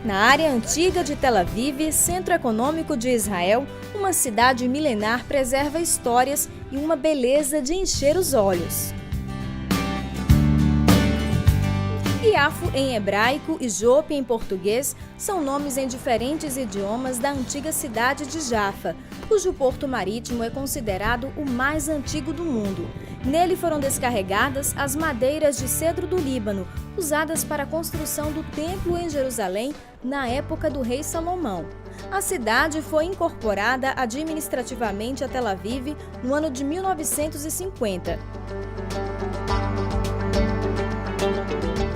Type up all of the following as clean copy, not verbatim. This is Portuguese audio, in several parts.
Na área antiga de Tel Aviv, centro econômico de Israel, uma cidade milenar preserva histórias e uma beleza de encher os olhos. Iafo em hebraico e Jope em português são nomes em diferentes idiomas da antiga cidade de Jaffa, cujo porto marítimo é considerado o mais antigo do mundo. Nele foram descarregadas as madeiras de cedro do Líbano, usadas para a construção do templo em Jerusalém na época do rei Salomão. A cidade foi incorporada administrativamente a Tel Aviv no ano de 1950.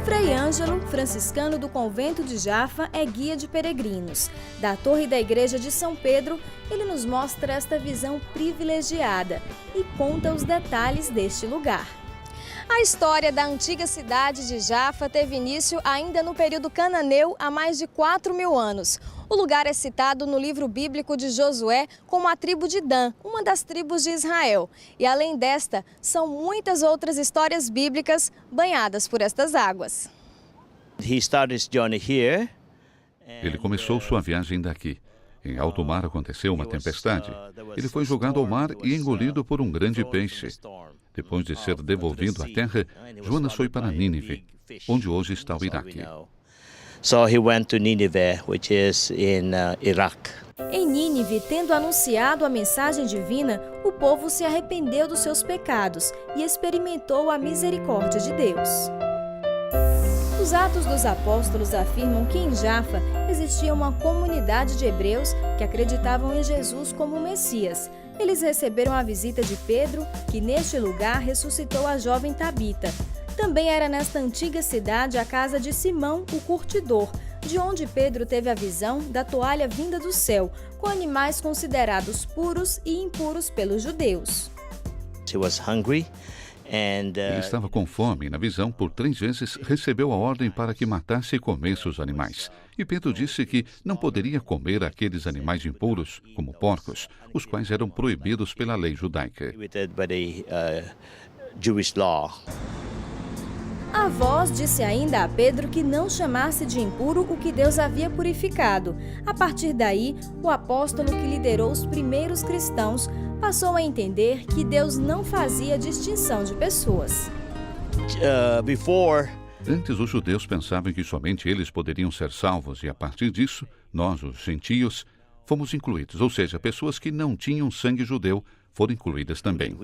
Frei Ângelo, franciscano do convento de Jaffa, é guia de peregrinos. Da torre da igreja de São Pedro, ele nos mostra esta visão privilegiada e conta os detalhes deste lugar. A história da antiga cidade de Jaffa teve início ainda no período cananeu há mais de 4.000 anos. O lugar é citado no livro bíblico de Josué como a tribo de Dan, uma das tribos de Israel. E além desta, são muitas outras histórias bíblicas banhadas por estas águas. Ele começou sua viagem daqui. Em alto mar aconteceu uma tempestade. Ele foi jogado ao mar e engolido por um grande peixe. Depois de ser devolvido à terra, Jonas foi para Nínive, onde hoje está o Iraque. Em Nínive, tendo anunciado a mensagem divina, o povo se arrependeu dos seus pecados e experimentou a misericórdia de Deus. Os Atos dos Apóstolos afirmam que em Jaffa existia uma comunidade de hebreus que acreditavam em Jesus como o Messias. Eles receberam a visita de Pedro, que neste lugar ressuscitou a jovem Tabita. Também era nesta antiga cidade a casa de Simão, o curtidor, de onde Pedro teve a visão da toalha vinda do céu, com animais considerados puros e impuros pelos judeus. Ele estava com fome e, na visão, por 3 vezes recebeu a ordem para que matasse e comesse os animais. E Pedro disse que não poderia comer aqueles animais impuros, como porcos, os quais eram proibidos pela lei judaica. A voz disse ainda a Pedro que não chamasse de impuro o que Deus havia purificado. A partir daí, o apóstolo que liderou os primeiros cristãos passou a entender que Deus não fazia distinção de pessoas. Antes, os judeus pensavam que somente eles poderiam ser salvos e, a partir disso, nós, os gentios, fomos incluídos, ou seja, pessoas que não tinham sangue judeu foram incluídas também.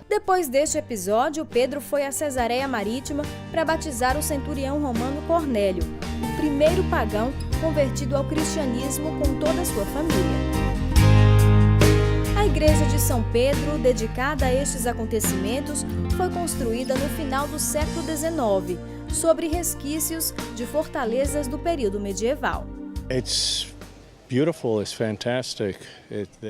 Depois deste episódio, Pedro foi a Cesareia Marítima para batizar o centurião romano Cornélio, o primeiro pagão convertido ao cristianismo com toda a sua família. A igreja de São Pedro, dedicada a estes acontecimentos, foi construída no final do século XIX, sobre resquícios de fortalezas do período medieval. É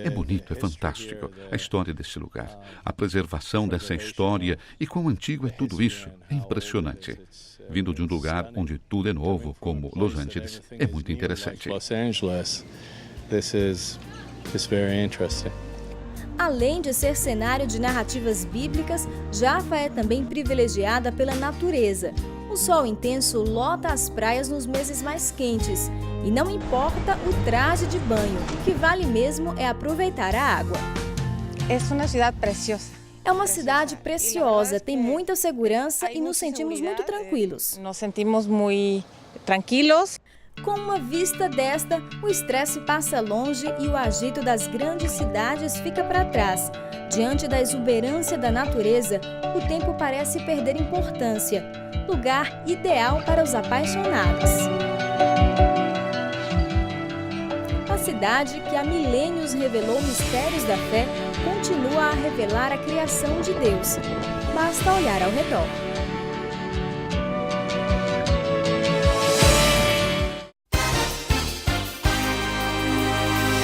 bonito, é fantástico a história desse lugar, a preservação dessa história e quão antigo é tudo isso. É impressionante. Vindo de um lugar onde tudo é novo, como Los Angeles, é muito interessante. Além de ser cenário de narrativas bíblicas, Jaffa é também privilegiada pela natureza. O sol intenso lota as praias nos meses mais quentes. E não importa o traje de banho, o que vale mesmo é aproveitar a água. É uma cidade preciosa, tem muita segurança e nos sentimos muito tranquilos. Nos sentimos muito tranquilos. Com uma vista desta, o estresse passa longe e o agito das grandes cidades fica para trás. Diante da exuberância da natureza, o tempo parece perder importância. Lugar ideal para os apaixonados. A cidade que há milênios revelou mistérios da fé, continua a revelar a criação de Deus. Basta olhar ao redor.